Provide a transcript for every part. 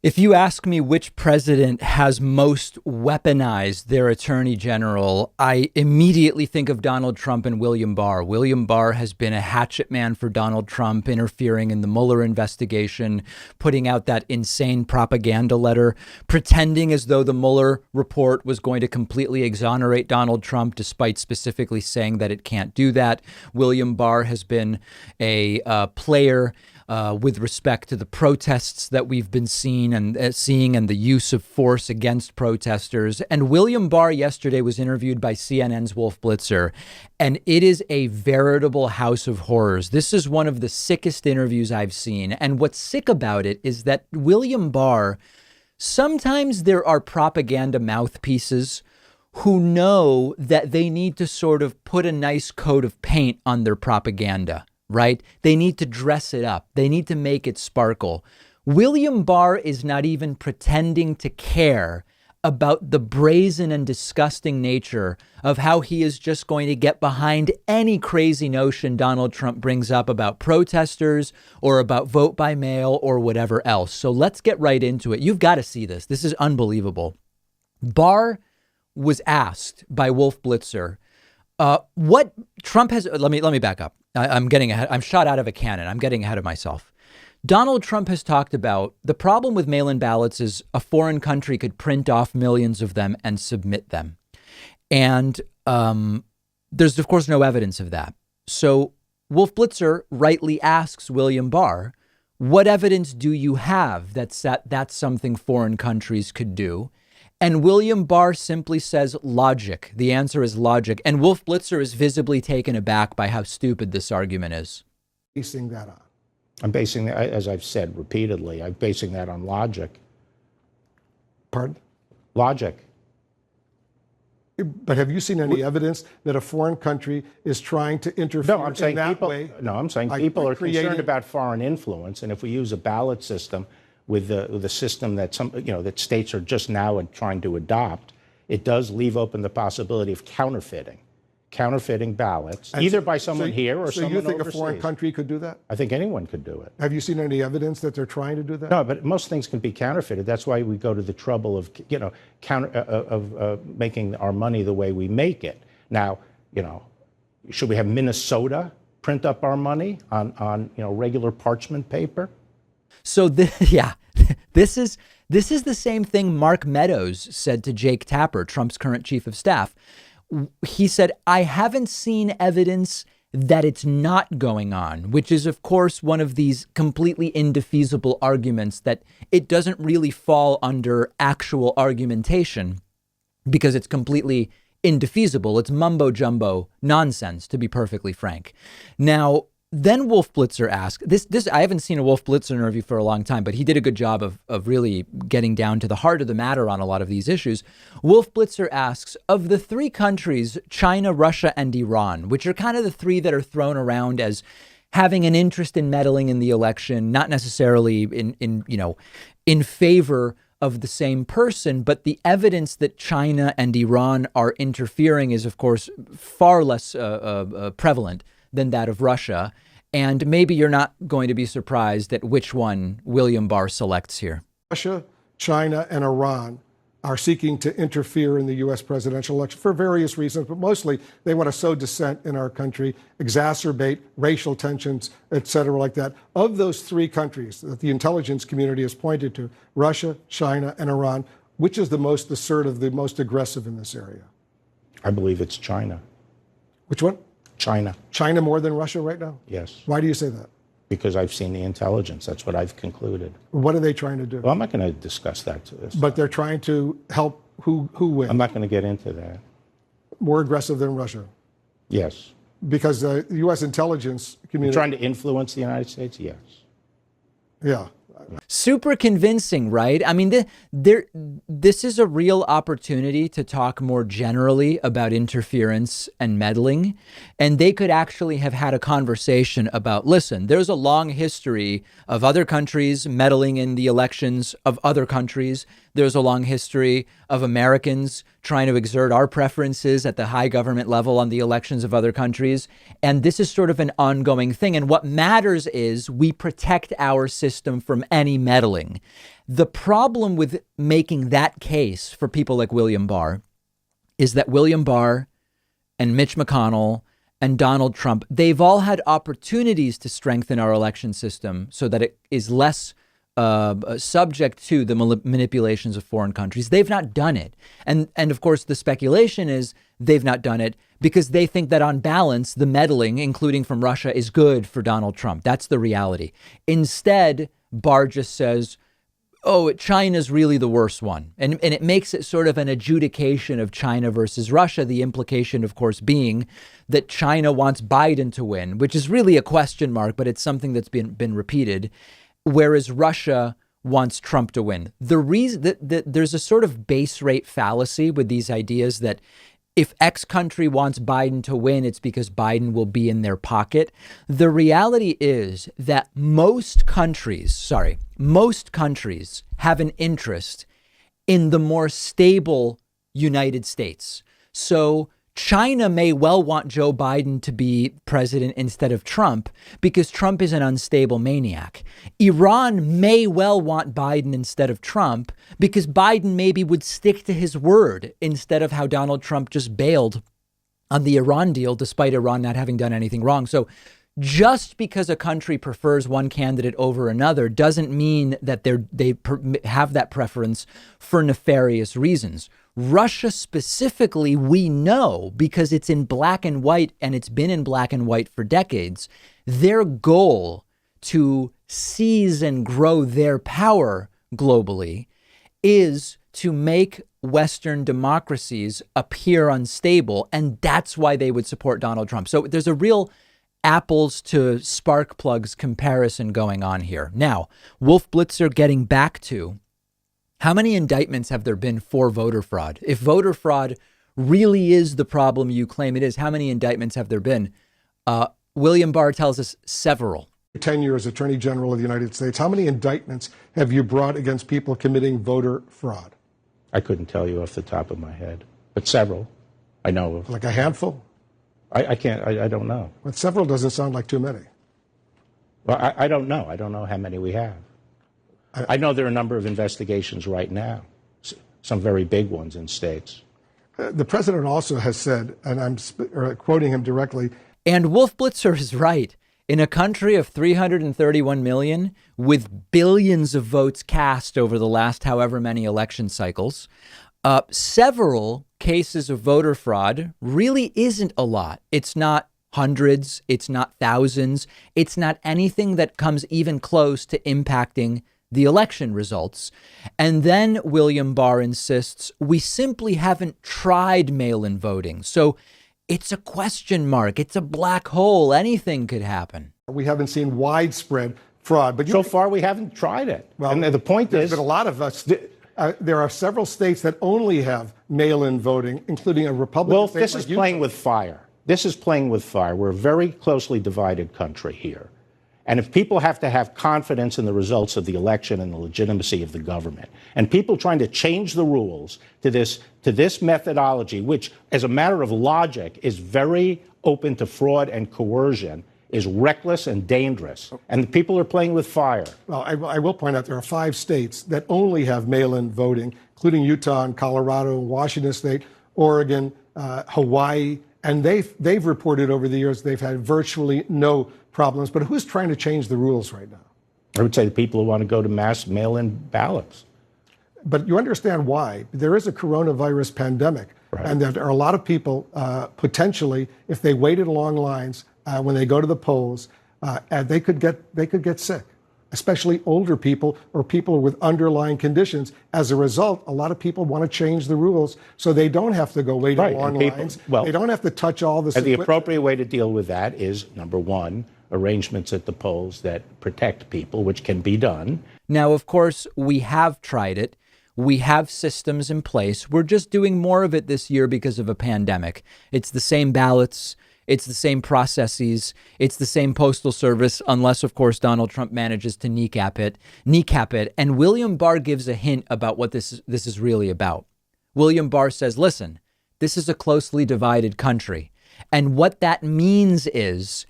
If you ask me which president has most weaponized their attorney general, I immediately think of Donald Trump and William Barr. William Barr has been a hatchet man for Donald Trump, interfering in the Mueller investigation, putting out that insane propaganda letter, pretending as though the Mueller report was going to completely exonerate Donald Trump, despite specifically saying that it can't do that. William Barr has been a player with respect to the protests that we've been seeing and the use of force against protesters. And William Barr yesterday was interviewed by CNN's Wolf Blitzer, and it is a veritable house of horrors. This is one of the sickest interviews I've seen. And what's sick about it is that William Barr, sometimes there are propaganda mouthpieces who know that they need to sort of put a nice coat of paint on their propaganda. Right? They need to dress it up. They need to make it sparkle. William Barr is not even pretending to care about the brazen and disgusting nature of how he is just going to get behind any crazy notion Donald Trump brings up about protesters or about vote by mail or whatever else. So let's get right into it. You've got to see this. This is unbelievable. Barr was asked by Wolf Blitzer what Trump has. Let me back up. I'm getting ahead. I'm shot out of a cannon. I'm getting ahead of myself. Donald Trump has talked about the problem with mail-in ballots is a foreign country could print off millions of them and submit them. And there's, of course, no evidence of that. So Wolf Blitzer rightly asks William Barr, what evidence do you have that's something foreign countries could do? And William Barr simply says logic. The answer is logic. And Wolf Blitzer is visibly taken aback by how stupid this argument is. Basing that on? I'm basing that, as I've said repeatedly, I'm basing that on logic. Pardon? Logic. But have you seen any evidence that a foreign country is trying to interfere in that way? No, I'm saying people are concerned about foreign influence. And if we use a ballot system with the system that that states are just now trying to adopt, it does leave open the possibility of counterfeiting ballots, either by someone here or someone overseas. So you think a foreign country could do that? I think anyone could do it. Have you seen any evidence that they're trying to do that? No, but most things can be counterfeited. That's why we go to the trouble of making our money the way we make it. Now, should we have Minnesota print up our money on regular parchment paper? So this is the same thing Mark Meadows said to Jake Tapper, Trump's current chief of staff. He said, I haven't seen evidence that it's not going on, which is, of course, one of these completely indefeasible arguments that it doesn't really fall under actual argumentation because it's completely indefeasible. It's mumbo jumbo nonsense, to be perfectly frank. Now, then Wolf Blitzer asked, this I haven't seen a Wolf Blitzer interview for a long time, but he did a good job of really getting down to the heart of the matter on a lot of these issues. Wolf Blitzer asks, of the three countries, China, Russia, and Iran, which are kind of the three that are thrown around as having an interest in meddling in the election, not necessarily in favor of the same person, but the evidence that China and Iran are interfering is, of course, far less prevalent than that of Russia. And maybe you're not going to be surprised at which one William Barr selects here. Russia, China, and Iran are seeking to interfere in the U.S. presidential election for various reasons, but mostly they want to sow dissent in our country, exacerbate racial tensions, et cetera, like that. Of those three countries that the intelligence community has pointed to, Russia, China, and Iran, which is the most assertive, the most aggressive in this area? I believe it's China. Which one? China. China more than Russia right now? Yes. Why do you say that? Because I've seen the intelligence. That's what I've concluded. What are they trying to do? Well, I'm not going to discuss that. But they're trying to help who win? I'm not going to get into that. More aggressive than Russia? Yes. Because the U.S. intelligence community... Trying to influence the United States? Yes. Yeah. Super convincing, right? I mean, this is a real opportunity to talk more generally about interference and meddling. And they could actually have had a conversation about, listen, there's a long history of other countries meddling in the elections of other countries. There's a long history of Americans trying to exert our preferences at the high government level on the elections of other countries. And this is sort of an ongoing thing. And what matters is we protect our system from any any meddling. The problem with making that case for people like William Barr is that William Barr and Mitch McConnell and Donald Trump, they've all had opportunities to strengthen our election system so that it is less subject to the manipulations of foreign countries. They've not done it. And of course, the speculation is they've not done it because they think that on balance, the meddling, including from Russia, is good for Donald Trump. That's the reality. Instead, Barr just says, oh, China's really the worst one. And it makes it sort of an adjudication of China versus Russia. The implication, of course, being that China wants Biden to win, which is really a question mark, but it's something that's been repeated. Whereas Russia wants Trump to win. The reason that there's a sort of base rate fallacy with these ideas that if X country wants Biden to win, it's because Biden will be in their pocket. The reality is that most countries have an interest in the more stable United States. So China may well want Joe Biden to be president instead of Trump because Trump is an unstable maniac. Iran may well want Biden instead of Trump because Biden maybe would stick to his word instead of how Donald Trump just bailed on the Iran deal, despite Iran not having done anything wrong. So just because a country prefers one candidate over another doesn't mean that they have that preference for nefarious reasons. Russia specifically, we know because it's in black and white and it's been in black and white for decades. Their goal to seize and grow their power globally is to make Western democracies appear unstable. And that's why they would support Donald Trump. So there's a real apples to spark plugs comparison going on here. Now, Wolf Blitzer, getting back to how many indictments have there been for voter fraud? If voter fraud really is the problem you claim it is, how many indictments have there been? William Barr tells us several. 10 years Attorney General of the United States, how many indictments have you brought against people committing voter fraud? I couldn't tell you off the top of my head, but several I know of. Like a handful? I don't know. But several doesn't sound like too many. Well, I don't know. I don't know how many we have. I know there are a number of investigations right now, some very big ones in states. The president also has said, and I'm quoting him directly. And Wolf Blitzer is right. In a country of 331 million, with billions of votes cast over the last however many election cycles, several cases of voter fraud really isn't a lot. It's not hundreds. It's not thousands. It's not anything that comes even close to impacting the election results. And then William Barr insists we simply haven't tried mail-in voting. So it's a question mark. It's a black hole. Anything could happen. We haven't seen widespread fraud, but so far we haven't tried it. Well, and the point is, but a lot of us. There are several states that only have mail-in voting, including a Republican state. Well, this is playing with fire. This is playing with fire. We're a very closely divided country here. And if people have to have confidence in the results of the election and the legitimacy of the government, and people trying to change the rules to this methodology, which, as a matter of logic, is very open to fraud and coercion, is reckless and dangerous. And the people are playing with fire. Well, I will point out there are 5 states that only have mail-in voting, including Utah and Colorado, Washington State, Oregon, Hawaii. And they've reported over the years they've had virtually no problems. But who's trying to change the rules right now? I would say the people who want to go to mass mail-in ballots. But you understand why. There is a coronavirus pandemic. Right. And there are a lot of people potentially, if they waited long lines when they go to the polls, they could get sick, especially older people or people with underlying conditions. As a result, a lot of people want to change the rules so they don't have to go wait in long lines. Well, they don't have to touch all this. And the appropriate way to deal with that is, number one, arrangements at the polls that protect people, which can be done. Now, of course, we have tried it. We have systems in place. We're just doing more of it this year because of a pandemic. It's the same ballots. It's the same processes. It's the same postal service, unless, of course, Donald Trump manages to kneecap it. And William Barr gives a hint about what this is really about. William Barr says, listen, this is a closely divided country. And what that means is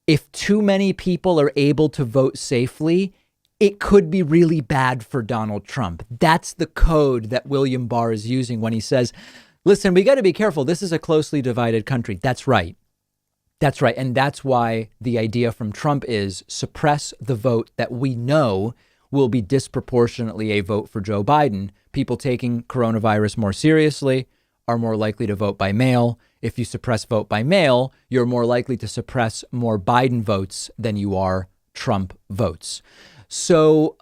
if too many people are able to vote safely, it could be really bad for Donald Trump. That's the code that William Barr is using when he says, listen, we got to be careful. This is a closely divided country. That's right. That's right. And that's why the idea from Trump is suppress the vote that we know will be disproportionately a vote for Joe Biden. People taking coronavirus more seriously are more likely to vote by mail. If you suppress vote by mail, you're more likely to suppress more Biden votes than you are Trump votes. So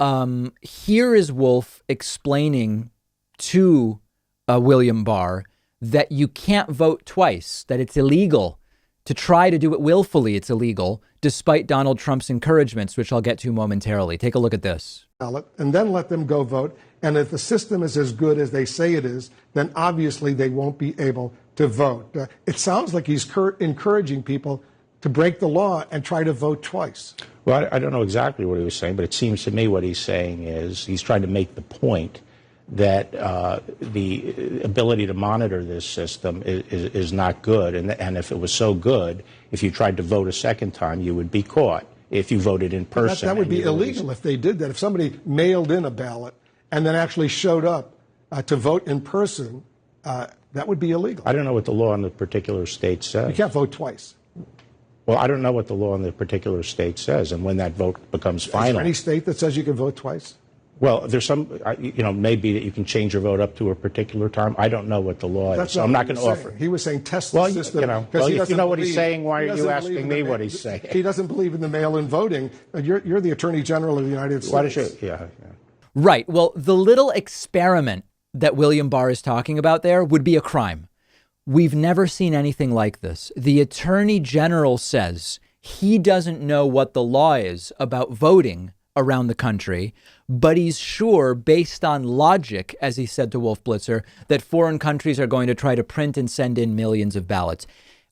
here is Wolf explaining to William Barr that you can't vote twice, that it's illegal. To try to do it willfully, it's illegal, despite Donald Trump's encouragements, which I'll get to momentarily. Take a look at this. And then let them go vote. And if the system is as good as they say it is, then obviously they won't be able to vote. It sounds like he's encouraging people to break the law and try to vote twice. Well, I don't know exactly what he was saying, but it seems to me what he's saying is he's trying to make the point that the ability to monitor this system is not good. And if it was so good, if you tried to vote a second time, you would be caught if you voted in person. That would be illegal if they did that. If somebody mailed in a ballot and then actually showed up to vote in person, that would be illegal. I don't know what the law in the particular state says. You can't vote twice. Well, I don't know what the law in the particular state says and when that vote becomes final. Is there any state that says you can vote twice? Well, there's some, maybe that you can change your vote up to a particular time. I don't know what the law is, so I'm not going to offer. He was saying test the system. If you know what he's saying, why are you asking me what he's saying? He doesn't believe in the mail-in voting. You're the Attorney General of the United States. Why does you? Yeah. Right. Well, the little experiment that William Barr is talking about there would be a crime. We've never seen anything like this. The Attorney General says he doesn't know what the law is about voting around the country, but he's sure, based on logic, as he said to Wolf Blitzer, that foreign countries are going to try to print and send in millions of ballots.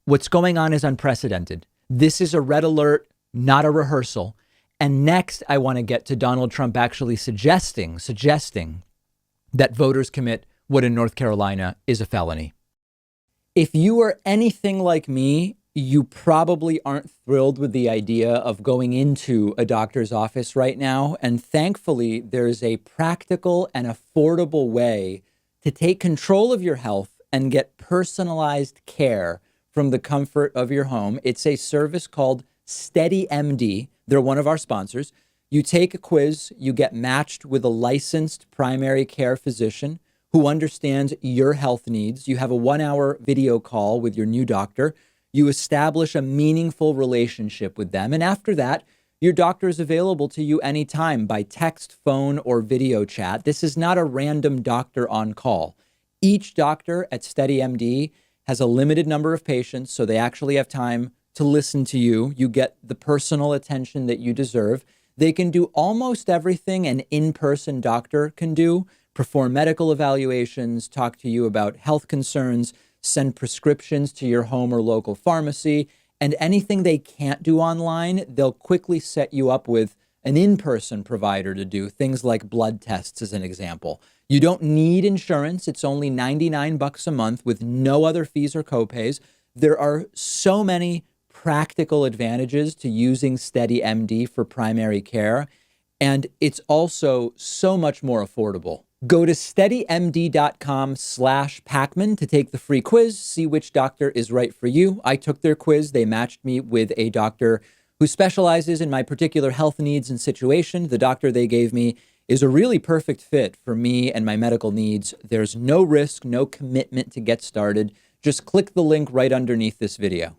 What's going on is unprecedented. This is a red alert, not a rehearsal. And next, I want to get to Donald Trump actually suggesting that voters commit what in North Carolina is a felony. If you are anything like me, you probably aren't thrilled with the idea of going into a doctor's office right now. And thankfully, there's a practical and affordable way to take control of your health and get personalized care from the comfort of your home. It's a service called SteadyMD. They're one of our sponsors. You take a quiz, you get matched with a licensed primary care physician who understands your health needs. You have a 1-hour video call with your new doctor. You establish a meaningful relationship with them. And after that, your doctor is available to you anytime by text, phone, or video chat. This is not a random doctor on call. Each doctor at SteadyMD has a limited number of patients, so they actually have time to listen to you. You get the personal attention that you deserve. They can do almost everything an in-person doctor can do: perform medical evaluations, talk to you about health concerns, send prescriptions to your home or local pharmacy, and anything they can't do online, they'll quickly set you up with an in-person provider to do, things like blood tests as an example. You don't need insurance. It's only $99 a month with no other fees or copays. There are so many practical advantages to using SteadyMD for primary care, and it's also so much more affordable. Go to steadymd.com/Pakman to take the free quiz, see which doctor is right for you. I took their quiz. They matched me with a doctor who specializes in my particular health needs and situation. The doctor they gave me is a really perfect fit for me and my medical needs. There's no risk, no commitment to get started. Just click the link right underneath this video.